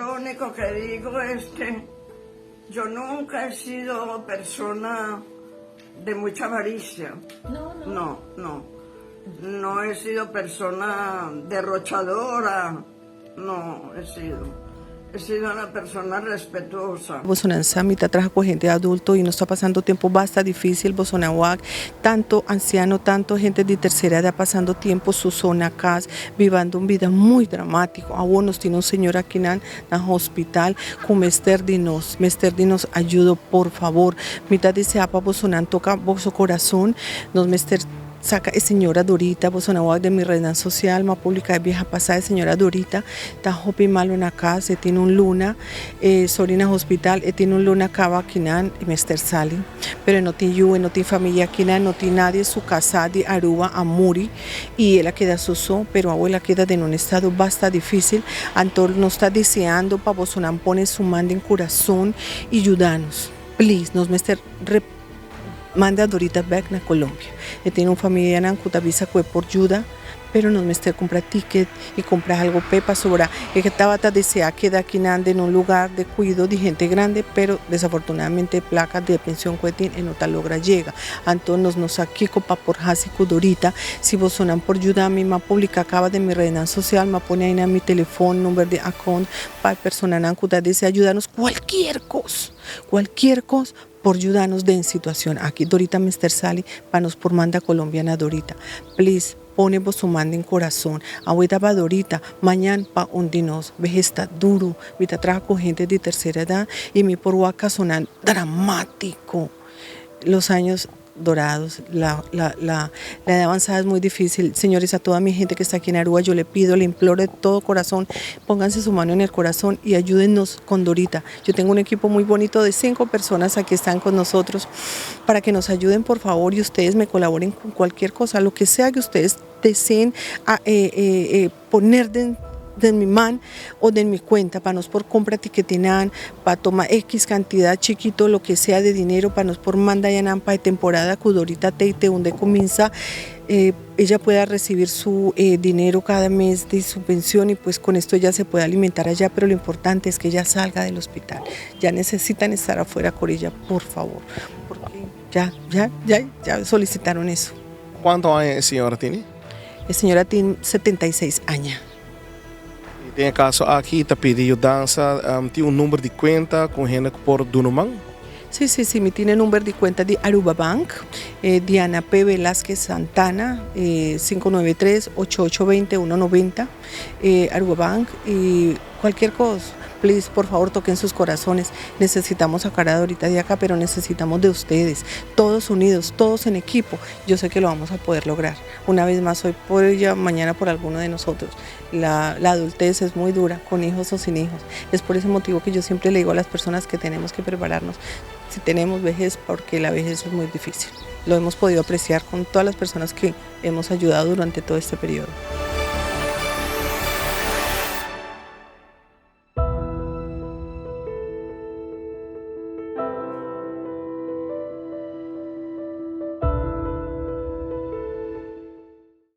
lo único que digo es que yo nunca he sido persona de mucha avaricia. No he sido persona derrochadora. No he sido una persona respetuosa. Bolsonaro Samita trabaja con gente adulto y nos está pasando tiempo bastante difícil. Bolsonaro, tanto anciano, tanto gente de tercera edad pasando tiempo su zona acá, viviendo una vida muy dramática. Aún nos tiene un señor aquí en el hospital con Mester Dinos ayuda por favor. Mitad dice apa Bolsonaro toca su corazón, nos Mester saca señora Dorita, Bolsonaro de mi red social, ma publica de vieja pasada, señora Dorita, está hopi malo en acá, se tiene un luna, sorina hospital, tiene un luna acá vaquinan y Mester Sali, pero no tiene yo, no tiene familia aquí, no tiene nadie, su casa de Aruba a Muri, y ella queda soso, pero abuela queda en un estado bastante difícil, Antor nos está deseando para Bolsonaro pone su manda en corazón y ayudanos, please, nos Mester manda a Dorita back na Colombia. Tiene una familia en Cutavisa que por ayuda, pero nos mete comprar ticket y comprar algo pepa sobra. Que estaba desea queda aquí en un lugar de cuidado de gente grande, pero desafortunadamente placas de pensión que tiene en otra logra llega. Entonces nos aquí copa por Hasico Dorita. Si vos sonan por ayuda, mi ma publica acaba de mi red social, me pone ahí en mi teléfono, número de account para personas en Cutavisa desea ayudarnos cualquier cosa por ayudarnos en situación. Aquí Dorita Mester Sali, panos por manda colombiana Dorita. Please, pone vos su manda en corazón. Ahorita va Dorita, mañana pa hundinos. Ve está duro. Vita trabaja con gente de tercera edad y mi por huaca sonan dramático. Los años dorados, la edad avanzada es muy difícil. Señores, a toda mi gente que está aquí en Aruba, yo le pido, le imploro de todo corazón, pónganse su mano en el corazón y ayúdennos con Dorita. Yo tengo un equipo muy bonito de 5 personas aquí están con nosotros para que nos ayuden, por favor, y ustedes me colaboren con cualquier cosa, lo que sea que ustedes deseen poner de mi man o de mi cuenta para nos por compra tiquetinan, para tomar X cantidad chiquito, lo que sea de dinero, para nos por manda yanan para temporada Kudorita Teite, donde comienza ella pueda recibir su dinero cada mes de su pensión y pues con esto ella se puede alimentar allá, pero lo importante es que ella salga del hospital. Ya necesitan estar afuera con ella, por favor, porque ya solicitaron eso. ¿Cuántos años señora tiene? La señora tiene 76 años. Tem caso aqui, está pedindo dança, tem número de conta com gente por Dunuman? Sí, me tiene número de cuenta de Aruba Bank, Diana P. Velázquez Santana, 593-8820-190, Aruba Bank, y cualquier cosa. Please, por favor, toquen sus corazones. Necesitamos sacar a Dorita de acá, pero necesitamos de ustedes, todos unidos, todos en equipo. Yo sé que lo vamos a poder lograr. Una vez más, hoy por ella, mañana por alguno de nosotros. La adultez es muy dura, con hijos o sin hijos. Es por ese motivo que yo siempre le digo a las personas que tenemos que prepararnos. Si tenemos vejez, porque la vejez es muy difícil. Lo hemos podido apreciar con todas las personas que hemos ayudado durante todo este periodo.